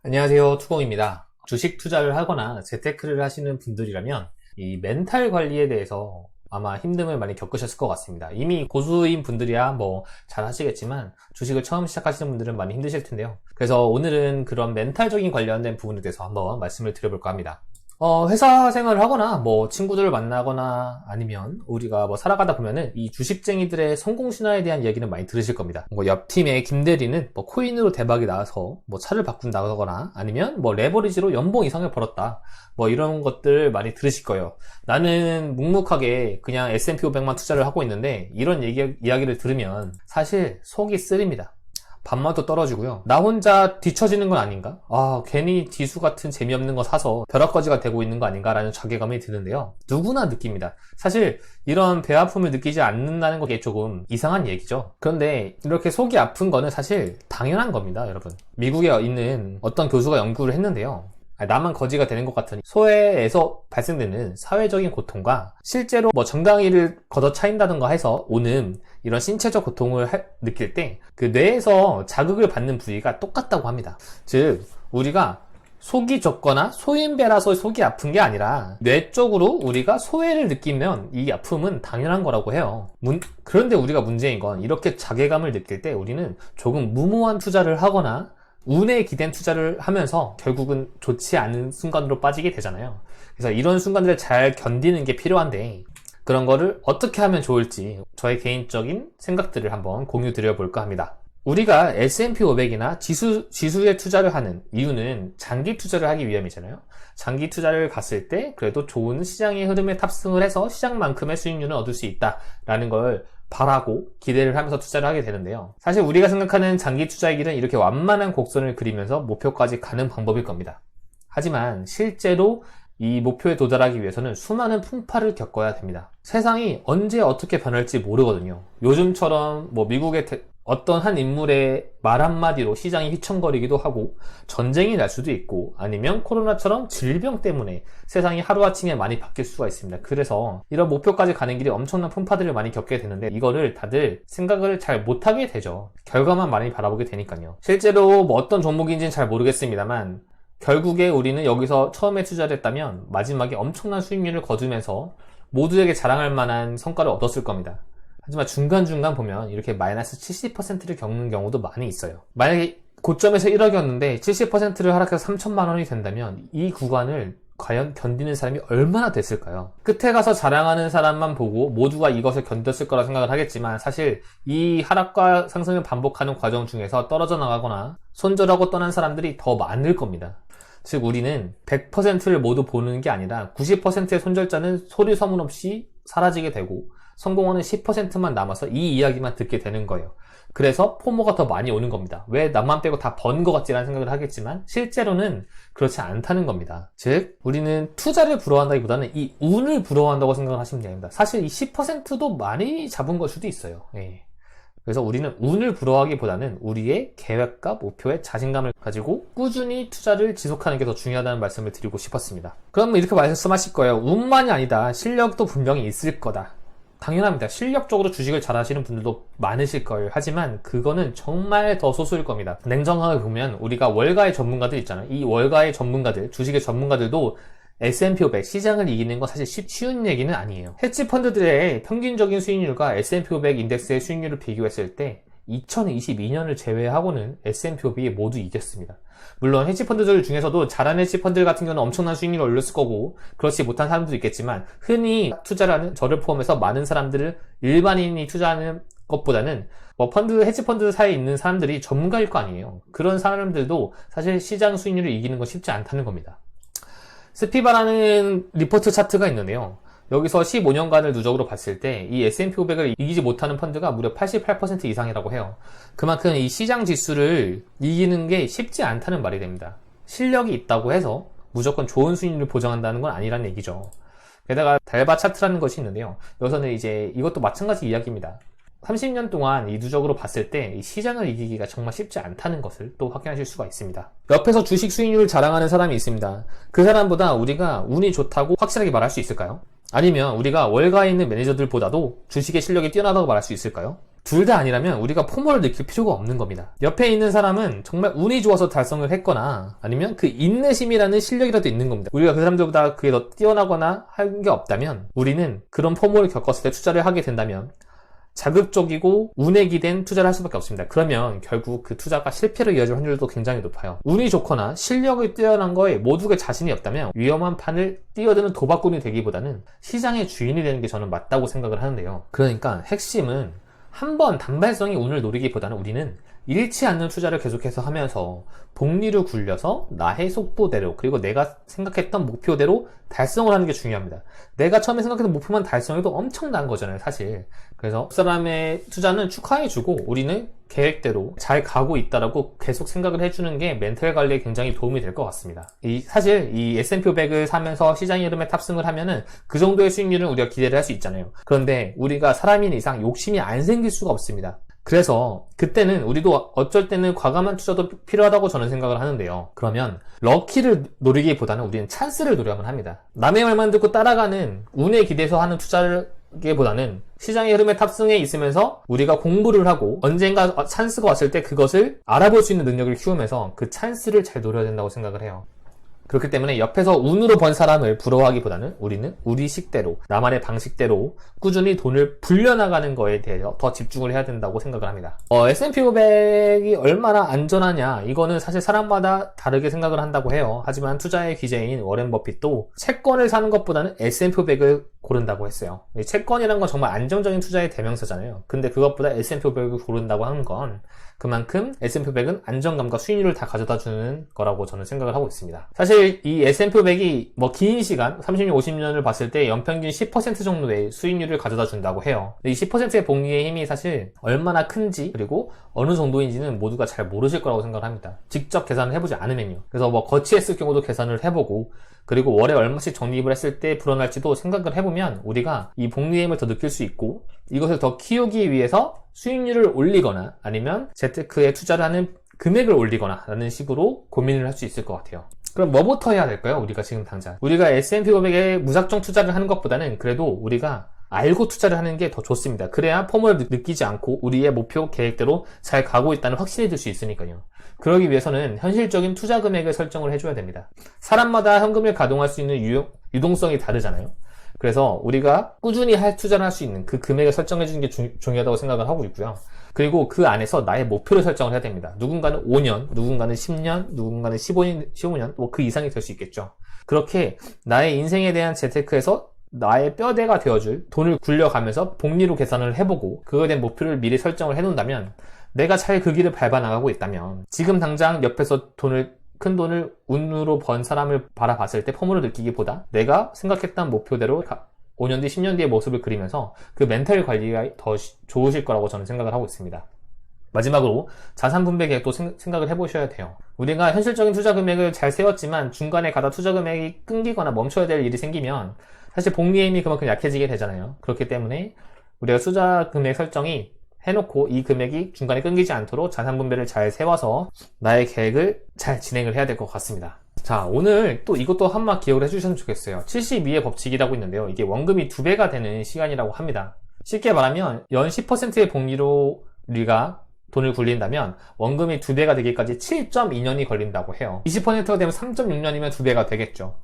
안녕하세요, 투공입니다. 주식 투자를 하거나 재테크를 하시는 분들이라면 이 멘탈 관리에 대해서 아마 힘듦을 많이 겪으셨을 것 같습니다. 이미 고수인 분들이야 뭐 잘 하시겠지만 주식을 처음 시작하시는 분들은 많이 힘드실 텐데요. 그래서 오늘은 그런 멘탈적인 관련된 부분에 대해서 한번 말씀을 드려볼까 합니다. 회사 생활을 하거나 뭐 친구들을 만나거나 아니면 우리가 뭐 살아가다 보면은 이 주식쟁이들의 성공 신화에 대한 이야기는 많이 들으실 겁니다. 뭐 옆 팀의 김대리는 뭐 코인으로 대박이 나서 뭐 차를 바꾼다거나 아니면 뭐 레버리지로 연봉 이상을 벌었다. 뭐 이런 것들 많이 들으실 거예요. 나는 묵묵하게 그냥 S&P 500만 투자를 하고 있는데 이런 이야기를 들으면 사실 속이 쓰립니다. 밥맛도 떨어지고요. 나 혼자 뒤처지는 건 아닌가? 괜히 지수 같은 재미없는 거 사서 벼락거지가 되고 있는 거 아닌가라는 자괴감이 드는데요. 누구나 느낍니다. 사실 이런 배 아픔을 느끼지 않는다는 게 조금 이상한 얘기죠. 그런데 이렇게 속이 아픈 거는 사실 당연한 겁니다, 여러분. 미국에 있는 어떤 교수가 연구를 했는데요. 나만 거지가 되는 것 같으니 소외에서 발생되는 사회적인 고통과 실제로 뭐 정강이를 걷어차인다든가 해서 오는 이런 신체적 고통을 느낄 때 그 뇌에서 자극을 받는 부위가 똑같다고 합니다. 즉 우리가 속이 좁거나 소인배라서 속이 아픈 게 아니라 뇌 쪽으로 우리가 소외를 느끼면 이 아픔은 당연한 거라고 해요. 그런데 우리가 문제인 건 이렇게 자괴감을 느낄 때 우리는 조금 무모한 투자를 하거나 운에 기댄 투자를 하면서 결국은 좋지 않은 순간으로 빠지게 되잖아요. 그래서 이런 순간들을 잘 견디는 게 필요한데 그런 거를 어떻게 하면 좋을지 저의 개인적인 생각들을 한번 공유 드려볼까 합니다. 우리가 S&P 500이나 지수에 투자를 하는 이유는 장기 투자를 하기 위함이잖아요. 장기 투자를 갔을 때 그래도 좋은 시장의 흐름에 탑승을 해서 시장만큼의 수익률을 얻을 수 있다라는 걸 바라고 기대를 하면서 투자를 하게 되는데요. 사실 우리가 생각하는 장기 투자의 길은 이렇게 완만한 곡선을 그리면서 목표까지 가는 방법일 겁니다. 하지만 실제로 이 목표에 도달하기 위해서는 수많은 풍파를 겪어야 됩니다. 세상이 언제 어떻게 변할지 모르거든요. 요즘처럼 뭐 미국의 어떤 한 인물의 말 한마디로 시장이 휘청거리기도 하고 전쟁이 날 수도 있고 아니면 코로나처럼 질병 때문에 세상이 하루아침에 많이 바뀔 수가 있습니다. 그래서 이런 목표까지 가는 길에 엄청난 풍파들을 많이 겪게 되는데 이거를 다들 생각을 잘 못하게 되죠. 결과만 많이 바라보게 되니까요. 실제로 뭐 어떤 종목인지는 잘 모르겠습니다만 결국에 우리는 여기서 처음에 투자를 했다면 마지막에 엄청난 수익률을 거두면서 모두에게 자랑할 만한 성과를 얻었을 겁니다. 하지만 중간중간 보면 이렇게 마이너스 70%를 겪는 경우도 많이 있어요. 만약에 고점에서 1억이었는데 70%를 하락해서 3천만 원이 된다면 이 구간을 과연 견디는 사람이 얼마나 됐을까요? 끝에 가서 자랑하는 사람만 보고 모두가 이것을 견뎠을 거라 생각을 하겠지만 사실 이 하락과 상승을 반복하는 과정 중에서 떨어져 나가거나 손절하고 떠난 사람들이 더 많을 겁니다. 즉 우리는 100%를 모두 보는 게 아니라 90%의 손절자는 소리 소문 없이 사라지게 되고 성공하는 10%만 남아서 이 이야기만 듣게 되는 거예요. 그래서 포모가 더 많이 오는 겁니다. 왜 나만 빼고 다 번 것 같지라는 생각을 하겠지만 실제로는 그렇지 않다는 겁니다. 즉 우리는 투자를 부러워한다기보다는 이 운을 부러워한다고 생각을 하시면 됩니다. 사실 이 10%도 많이 잡은 걸 수도 있어요. 그래서 우리는 운을 부러워하기보다는 우리의 계획과 목표에 자신감을 가지고 꾸준히 투자를 지속하는 게 더 중요하다는 말씀을 드리고 싶었습니다. 그럼 이렇게 말씀하실 거예요. 운만이 아니다. 실력도 분명히 있을 거다. 당연합니다. 실력적으로 주식을 잘 하시는 분들도 많으실 거예요. 하지만 그거는 정말 더 소수일 겁니다. 냉정하게 보면 우리가 월가의 전문가들 있잖아요. 이 월가의 전문가들, 주식의 전문가들도 S&P 500 시장을 이기는 건 사실 쉬운 얘기는 아니에요. 헤지펀드들의 평균적인 수익률과 S&P 500 인덱스의 수익률을 비교했을 때 2022년을 제외하고는 S&P 500이 모두 이겼습니다. 물론 헤지펀드들 중에서도 잘하는 헤지펀드 같은 경우는 엄청난 수익률을 올렸을 거고 그렇지 못한 사람들도 있겠지만 흔히 투자를 하는 저를 포함해서 많은 사람들을 일반인이 투자하는 것보다는 뭐 헤지펀드 사이에 있는 사람들이 전문가일 거 아니에요. 그런 사람들도 사실 시장 수익률을 이기는 건 쉽지 않다는 겁니다. 스피바라는 리포트 차트가 있는데요. 여기서 15년간을 누적으로 봤을 때 이 S&P 500을 이기지 못하는 펀드가 무려 88% 이상이라고 해요. 그만큼 이 시장 지수를 이기는 게 쉽지 않다는 말이 됩니다. 실력이 있다고 해서 무조건 좋은 수익률을 보장한다는 건 아니라는 얘기죠. 게다가 달바 차트라는 것이 있는데요. 여기서는 이제 이것도 마찬가지 이야기입니다. 30년 동안 이 누적으로 봤을 때 이 시장을 이기기가 정말 쉽지 않다는 것을 또 확인하실 수가 있습니다. 옆에서 주식 수익률을 자랑하는 사람이 있습니다. 그 사람보다 우리가 운이 좋다고 확실하게 말할 수 있을까요? 아니면 우리가 월가에 있는 매니저들보다도 주식의 실력이 뛰어나다고 말할 수 있을까요? 둘 다 아니라면 우리가 포모를 느낄 필요가 없는 겁니다. 옆에 있는 사람은 정말 운이 좋아서 달성을 했거나 아니면 그 인내심이라는 실력이라도 있는 겁니다. 우리가 그 사람들보다 그게 더 뛰어나거나 한 게 없다면 우리는 그런 포모를 겪었을 때 투자를 하게 된다면 자극적이고 운에 기댄 투자를 할 수밖에 없습니다. 그러면 결국 그 투자가 실패로 이어질 확률도 굉장히 높아요. 운이 좋거나 실력이 뛰어난 거에 모두가 자신이 없다면 위험한 판을 뛰어드는 도박꾼이 되기보다는 시장의 주인이 되는 게 저는 맞다고 생각을 하는데요. 그러니까 핵심은 한 번 단발성이 운을 노리기보다는 우리는 잃지 않는 투자를 계속해서 하면서 복리로 굴려서 나의 속도대로 그리고 내가 생각했던 목표대로 달성을 하는 게 중요합니다. 내가 처음에 생각했던 목표만 달성해도 엄청난 거잖아요, 사실. 그래서 옆 사람의 투자는 축하해주고 우리는 계획대로 잘 가고 있다라고 계속 생각을 해주는 게 멘탈 관리에 굉장히 도움이 될 것 같습니다. 사실 이 S&P 500을 사면서 시장의 흐름에 탑승을 하면은 그 정도의 수익률은 우리가 기대를 할 수 있잖아요. 그런데 우리가 사람인 이상 욕심이 안 생길 수가 없습니다. 그래서 그때는 우리도 어쩔 때는 과감한 투자도 필요하다고 저는 생각을 하는데요. 그러면 럭키를 노리기보다는 우리는 찬스를 노려야만 합니다. 남의 말만 듣고 따라가는 운에 기대서 하는 투자기보다는 시장의 흐름에 탑승해 있으면서 우리가 공부를 하고 언젠가 찬스가 왔을 때 그것을 알아볼 수 있는 능력을 키우면서 그 찬스를 잘 노려야 된다고 생각을 해요. 그렇기 때문에 옆에서 운으로 번 사람을 부러워하기보다는 우리는 우리 식대로 나만의 방식대로 꾸준히 돈을 불려나가는 거에 대해서 더 집중을 해야 된다고 생각을 합니다. S&P 500이 얼마나 안전하냐 이거는 사실 사람마다 다르게 생각을 한다고 해요. 하지만 투자의 귀재인 워렌 버핏도 채권을 사는 것보다는 S&P 500을 고른다고 했어요. 채권이란 건 정말 안정적인 투자의 대명사잖아요. 근데 그것보다 S&P 500을 고른다고 하는 건 그만큼 S&P 500은 안정감과 수익률을 다 가져다 주는 거라고 저는 생각을 하고 있습니다. 사실 이 S&P 500이 긴 시간 30년, 50년을 봤을 때 연평균 10% 정도의 수익률을 가져다 준다고 해요. 이 10%의 복리의 힘이 사실 얼마나 큰지 그리고 어느 정도인지는 모두가 잘 모르실 거라고 생각을 합니다. 직접 계산을 해보지 않으면요. 그래서 거치했을 경우도 계산을 해보고 그리고 월에 얼마씩 적립을 했을 때 불어날지도 생각을 해보면 우리가 이 복리의 힘을 더 느낄 수 있고 이것을 더 키우기 위해서 수익률을 올리거나 아니면 재테크에 투자를 하는 금액을 올리거나 라는 식으로 고민을 할 수 있을 것 같아요. 그럼 뭐부터 해야 될까요? 우리가 지금 당장 우리가 S&P 500에 무작정 투자를 하는 것보다는 그래도 우리가 알고 투자를 하는 게 더 좋습니다. 그래야 폼을 느끼지 않고 우리의 목표 계획대로 잘 가고 있다는 확신이 들 수 있으니까요. 그러기 위해서는 현실적인 투자 금액을 설정을 해줘야 됩니다. 사람마다 현금을 가동할 수 있는 유동성이 다르잖아요. 그래서 우리가 꾸준히 투자를 할 수 있는 그 금액을 설정해 주는 게 중요하다고 생각을 하고 있고요. 그리고 그 안에서 나의 목표를 설정을 해야 됩니다. 누군가는 5년, 누군가는 10년, 누군가는 15년, 뭐 그 이상이 될 수 있겠죠. 그렇게 나의 인생에 대한 재테크에서 나의 뼈대가 되어줄 돈을 굴려가면서 복리로 계산을 해보고 그거에 대한 목표를 미리 설정을 해놓는다면 내가 잘 그 길을 밟아나가고 있다면 지금 당장 옆에서 큰 돈을 운으로 번 사람을 바라봤을 때 폼으로 느끼기보다 내가 생각했던 목표대로 5년 뒤, 10년 뒤의 모습을 그리면서 그 멘탈 관리가 더 좋으실 거라고 저는 생각을 하고 있습니다. 마지막으로 자산 분배 계획도 생각을 해보셔야 돼요. 우리가 현실적인 투자 금액을 잘 세웠지만 중간에 가다 투자 금액이 끊기거나 멈춰야 될 일이 생기면 사실 복리의 힘이 그만큼 약해지게 되잖아요. 그렇기 때문에 우리가 투자 금액 설정이 해놓고 이 금액이 중간에 끊기지 않도록 자산 분배를 잘 세워서 나의 계획을 잘 진행을 해야 될 것 같습니다. 자, 오늘 또 이것도 한번 기억을 해주셨으면 좋겠어요. 72의 법칙이라고 있는데요. 이게 원금이 2배가 되는 시간이라고 합니다. 쉽게 말하면 연 10%의 복리로 우리가 돈을 굴린다면 원금이 2배가 되기까지 7.2년이 걸린다고 해요. 20%가 되면 3.6년이면 2배가 되겠죠.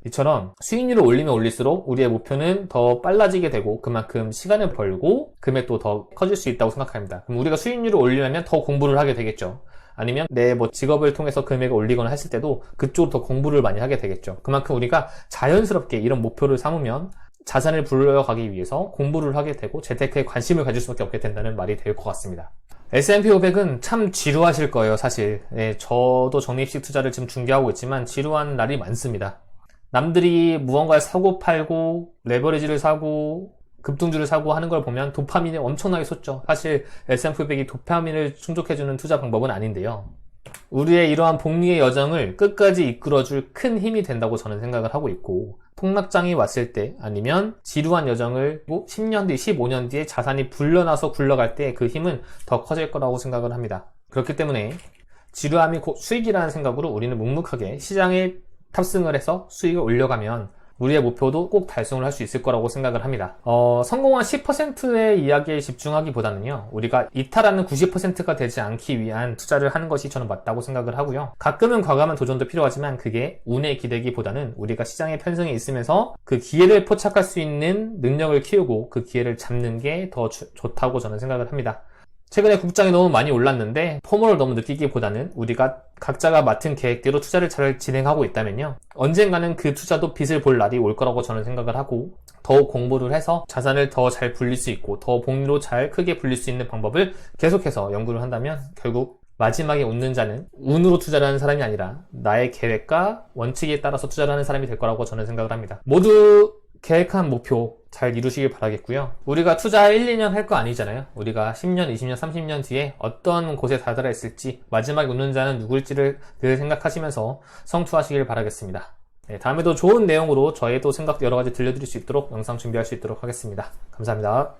이처럼 수익률을 올리면 올릴수록 우리의 목표는 더 빨라지게 되고 그만큼 시간을 벌고 금액도 더 커질 수 있다고 생각합니다. 그럼 우리가 수익률을 올리려면 더 공부를 하게 되겠죠. 아니면 내 직업을 통해서 금액을 올리거나 했을 때도 그쪽으로 더 공부를 많이 하게 되겠죠. 그만큼 우리가 자연스럽게 이런 목표를 삼으면 자산을 불러가기 위해서 공부를 하게 되고 재테크에 관심을 가질 수밖에 없게 된다는 말이 될 것 같습니다. S&P 500은 참 지루하실 거예요, 사실. 저도 적립식 투자를 지금 중개하고 있지만 지루한 날이 많습니다. 남들이 무언가를 사고 팔고 레버리지를 사고 급등주를 사고 하는 걸 보면 도파민이 엄청나게 솟죠. 사실 S&P 500이 도파민을 충족해주는 투자 방법은 아닌데요. 우리의 이러한 복리의 여정을 끝까지 이끌어줄 큰 힘이 된다고 저는 생각을 하고 있고 폭락장이 왔을 때 아니면 지루한 여정을 10년 뒤, 15년 뒤에 자산이 불려나서 굴러갈 때 그 힘은 더 커질 거라고 생각을 합니다. 그렇기 때문에 지루함이 곧 수익이라는 생각으로 우리는 묵묵하게 시장에 탑승을 해서 수익을 올려가면 우리의 목표도 꼭 달성을 할 수 있을 거라고 생각을 합니다. 성공한 10%의 이야기에 집중하기보다는요, 우리가 이탈하는 90%가 되지 않기 위한 투자를 하는 것이 저는 맞다고 생각을 하고요. 가끔은 과감한 도전도 필요하지만 그게 운에 기대기보다는 우리가 시장의 편성이 있으면서 그 기회를 포착할 수 있는 능력을 키우고 그 기회를 잡는 게 더 좋다고 저는 생각을 합니다. 최근에 국장이 너무 많이 올랐는데 포모를 너무 느끼기보다는 우리가 각자가 맡은 계획대로 투자를 잘 진행하고 있다면요, 언젠가는 그 투자도 빛을 볼 날이 올 거라고 저는 생각을 하고, 더욱 공부를 해서 자산을 더 잘 불릴 수 있고 더 복리로 잘 크게 불릴 수 있는 방법을 계속해서 연구를 한다면 결국 마지막에 웃는 자는 운으로 투자를 하는 사람이 아니라 나의 계획과 원칙에 따라서 투자를 하는 사람이 될 거라고 저는 생각을 합니다. 모두 계획한 목표 잘 이루시길 바라겠고요. 우리가 투자 1, 2년 할 거 아니잖아요. 우리가 10년, 20년, 30년 뒤에 어떤 곳에 다다라 있을지, 마지막에 웃는 자는 누구일지를 늘 생각하시면서 성투하시길 바라겠습니다. 네, 다음에도 좋은 내용으로 저의 또 생각 여러 가지 들려드릴 수 있도록 영상 준비할 수 있도록 하겠습니다. 감사합니다.